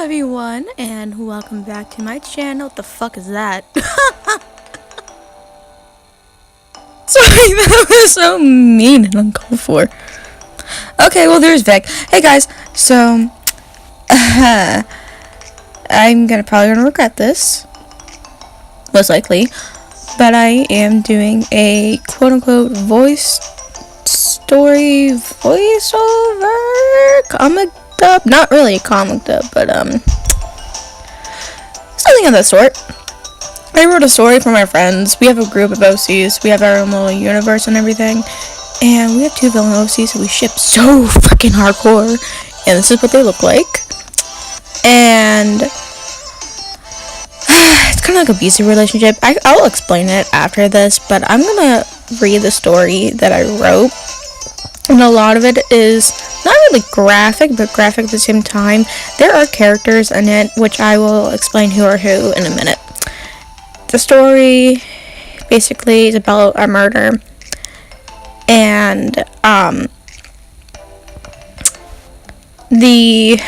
everyone, and welcome back to my channel. What the fuck is that? Sorry, that was so mean and uncalled for. Okay, well, there's Vic. Hey guys, so I'm probably gonna regret this, most likely, but I am doing a quote-unquote voiceover comic dub. Not really a comic dub, but something of that sort. I wrote a story for my friends. We have a group of OCs. We have our own little universe and everything. And we have 2 villain OCs that we ship so fucking hardcore. And this is what they look like. And it's kind of like a abusive relationship. I'll explain it after this, but I'm gonna read the story that I wrote. And a lot of it is not really graphic, but graphic at the same time. There are characters in it, which I will explain who are who in a minute. The story basically is about a murder, and the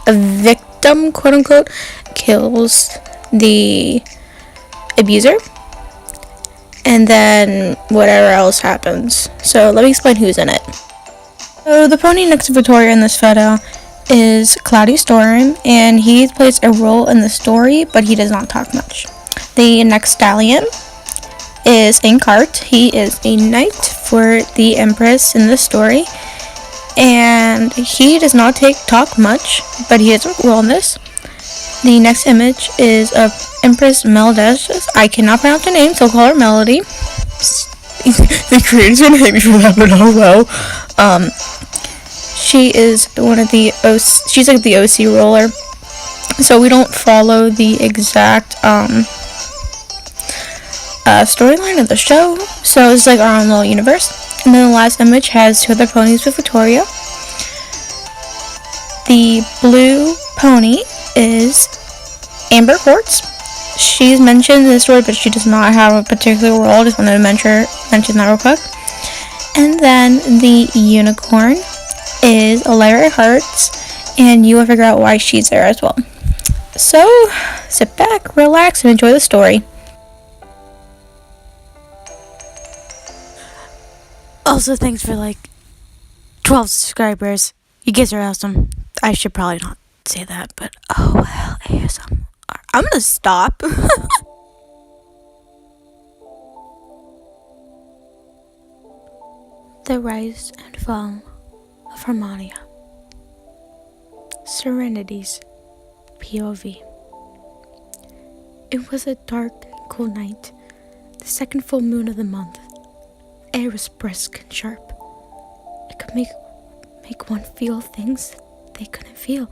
victim, quote unquote, kills the abuser, and then whatever else happens. So let me explain who's in it. So the pony next to Victoria in this photo is Cloudy Storm, and he plays a role in the story, but he does not talk much. The next stallion is Inkart. He is a knight for the Empress in the story, and he does not talk much, but he has a role in this. The next image is of Empress Meldesh. I cannot pronounce her name, so I'll call her Melody. The creators are gonna hate me for that, but oh well. She is one of the she's like the OC roller, so we don't follow the exact storyline of the show, so it's like our own little universe. And then the last image has 2 other ponies with Victoria. The blue pony is Amber Quartz. She's mentioned in the story, but she does not have a particular role. I just wanted to mention that real quick. And then the unicorn is Larry Hearts, and you will figure out why she's there as well. So sit back, relax, and enjoy the story. Also, thanks for like 12 subscribers. You guys are awesome. I should probably not say that, but oh well, ASMR. I'm gonna stop. The rise and fall of Harmonia. Serenity's POV. It was a dark and cool night, the second full moon of the month. Air was brisk and sharp. It could make one feel things they couldn't feel.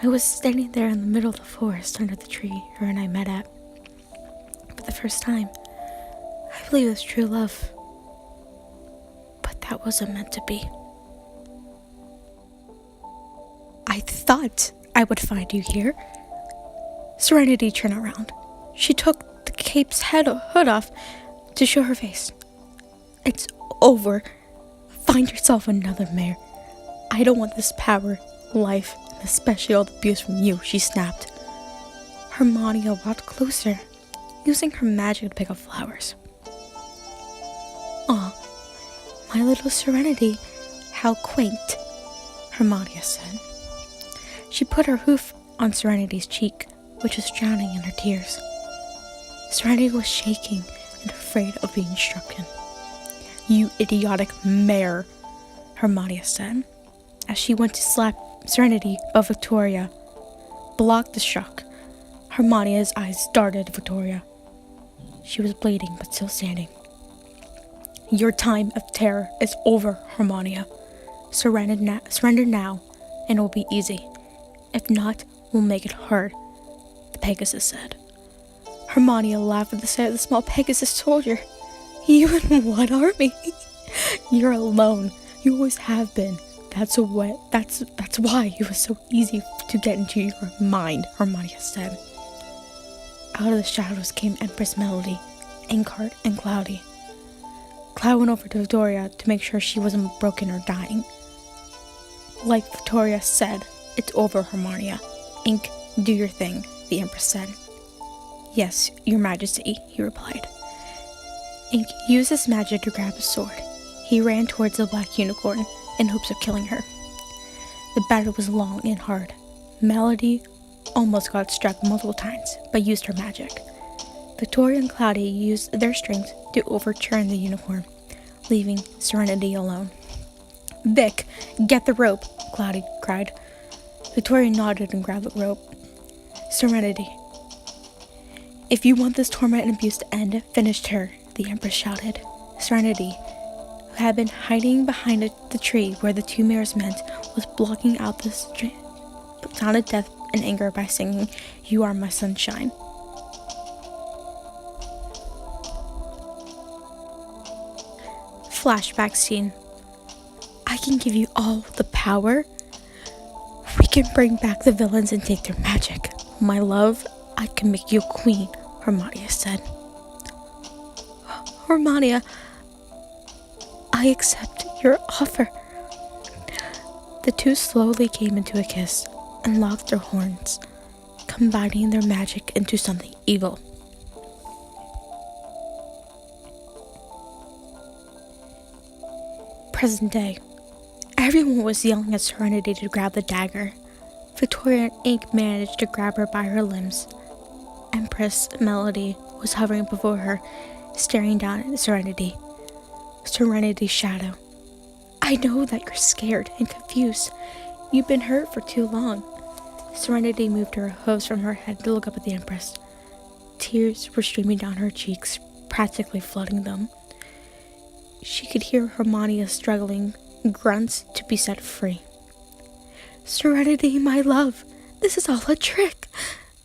I was standing there in the middle of the forest under the tree her and I met at. For the first time, I believe it was true love. But that wasn't meant to be. I thought I would find you here. Serenity turned around. She took the cape's hood off to show her face. It's over. Find yourself another mare. I don't want this power, life, and especially all the abuse from you, she snapped. Harmonia walked closer, using her magic to pick up flowers. Aw, my little Serenity, how quaint, Harmonia said. She put her hoof on Serenity's cheek, which was drowning in her tears. Serenity was shaking and afraid of being stricken. You idiotic mare, Harmonia said, as she went to slap Serenity, but Victoria blocked the shock. Harmonia's eyes darted at Victoria. She was bleeding, but still standing. Your time of terror is over, Harmonia. Surrender now, and it will be easy. If not, we'll make it hard, the Pegasus said. Harmonia laughed at the sight of the small Pegasus soldier. You in what army? You're alone. You always have been. That's why it was so easy to get into your mind, Harmonia said. Out of the shadows came Empress Melody, Inkart, and Cloudy. Cloud went over to Victoria to make sure she wasn't broken or dying. Like Victoria said, it's over, Harmonia. "Ink, do your thing," the Empress said. "Yes, your Majesty," he replied. Ink used his magic to grab his sword. He ran towards the black unicorn in hopes of killing her. The battle was long and hard. Melody almost got struck multiple times, but used her magic. Victoria and Cloudy used their strength to overturn the unicorn, leaving Serenity alone. "Vic, get the rope," Cloudy cried. Victoria nodded and grabbed the rope. "Serenity, if you want this torment and abuse to end, finish her," the Empress shouted. Serenity, who had been hiding behind the tree where the two mirrors met, was blocking out the sounded death and anger by singing, "You are my sunshine." Flashback scene. "I can give you all the power. We can bring back the villains and take their magic. My love, I can make you a queen," Harmonia said. "Harmonia, I accept your offer." The two slowly came into a kiss and locked their horns, combining their magic into something evil. Present day. Everyone was yelling at Serenity to grab the dagger. Victoria and Ink managed to grab her by her limbs. Empress Melody was hovering before her, staring down at Serenity. Serenity's shadow. "I know that you're scared and confused. You've been hurt for too long." Serenity moved her hooves from her head to look up at the Empress. Tears were streaming down her cheeks, practically flooding them. She could hear Harmonia struggling grunts to be set free. "Serenity, my love, this is all a trick.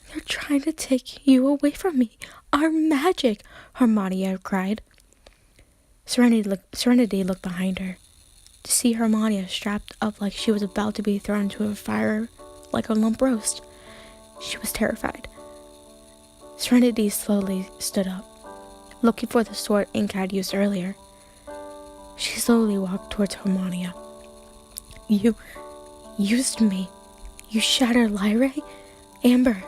They're trying to take you away from me. Our magic," Harmonia cried. Serenity looked behind her to see Harmonia strapped up like she was about to be thrown into a fire like a lump roast. She was terrified. Serenity slowly stood up, looking for the sword Ink had used earlier. She slowly walked towards Harmonia. "You used me. You shattered Lyre, Amber,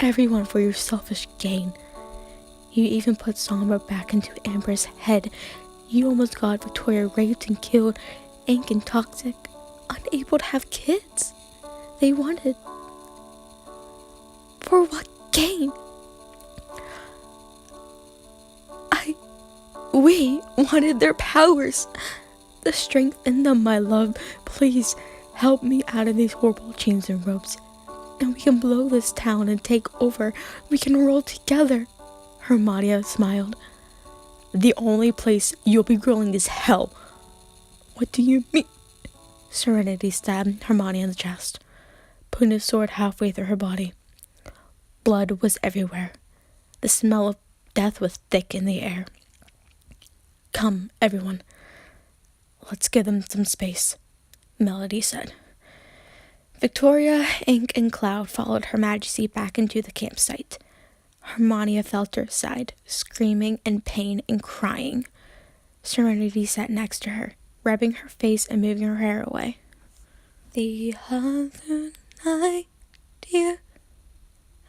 everyone for your selfish gain. You even put Sombra back into Amber's head. You almost got Victoria raped and killed, Ink and Toxic, unable to have kids. They wanted. For what gain? We wanted their powers. The strength in them, my love. Please help me out of these horrible chains and ropes, and we can blow this town and take over. We can roll together." Harmonia smiled. "The only place you'll be rolling is hell." "What do you mean?" Serenity stabbed Harmonia in the chest, putting the sword halfway through her body. Blood was everywhere. The smell of death was thick in the air. "Come, everyone. Let's give them some space," Melody said. Victoria, Ink, and Cloud followed Her Majesty back into the campsite. Harmonia fell to her side, screaming in pain and crying. Serenity sat next to her, rubbing her face and moving her hair away. "The other night, dear,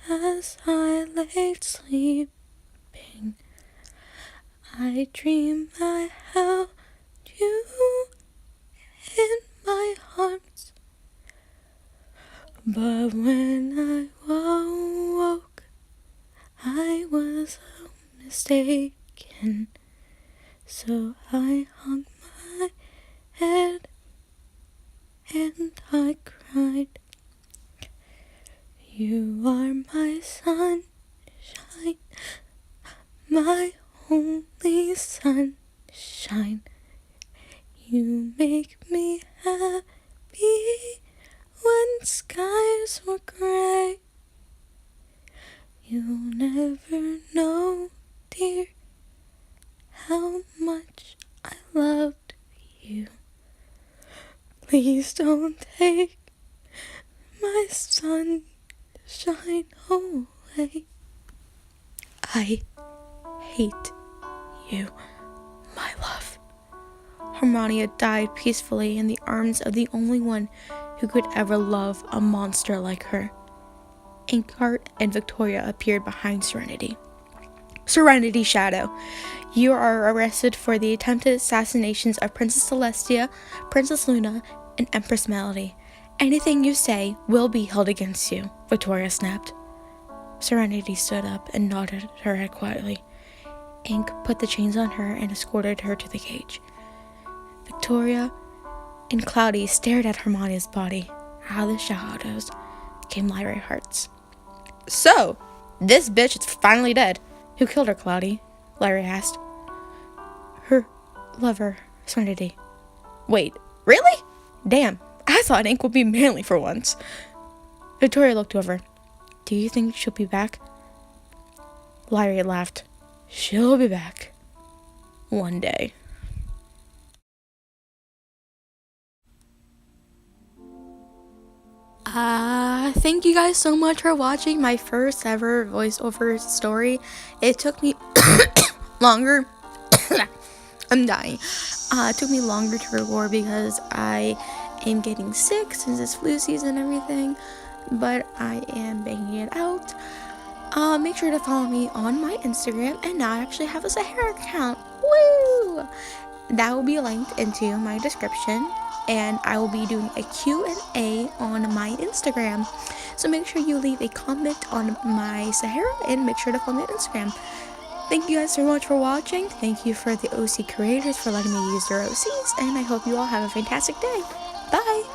as I lay sleeping, I dreamed I held you in my arms. But when I woke, I was mistaken. So I hung my head and I cried. You are my sunshine, my only sunshine. You make me happy when skies were gray. You'll never know, dear, how much I loved you. Please don't take my sunshine away. I hate you, my love." Harmonia died peacefully in the arms of the only one who could ever love a monster like her. Inkheart and Victoria appeared behind Serenity. Serenity Shadow, you are arrested for the attempted assassinations of Princess Celestia, Princess Luna, and Empress Melody. Anything you say will be held against you, Victoria snapped. Serenity stood up and nodded her head quietly. Ink put the chains on her and escorted her to the cage. Victoria and Cloudy stared at Harmonia's body. Out of the shadows came Lyra Hearts. So, this bitch is finally dead. Who killed her, Cloudy? Lyra asked. Her lover, Serenity. Wait, really? Damn, I thought Ink would be manly for once. Victoria looked over. Do you think she'll be back? Lyra laughed. She'll be back. One day. Thank you guys so much for watching my first ever voiceover story. It took me longer. I'm dying. It took me longer to record because I am getting sick since it's flu season and everything, but I am banging it out. Make sure to follow me on my Instagram, and now I actually have a Sarahah account. Woo! That will be linked into my description, and I will be doing a Q&A on my Instagram. So make sure you leave a comment on my Sarahah and make sure to follow me on Instagram. Thank you guys so much for watching. Thank you for the OC creators for letting me use their OCs, and I hope you all have a fantastic day. Bye!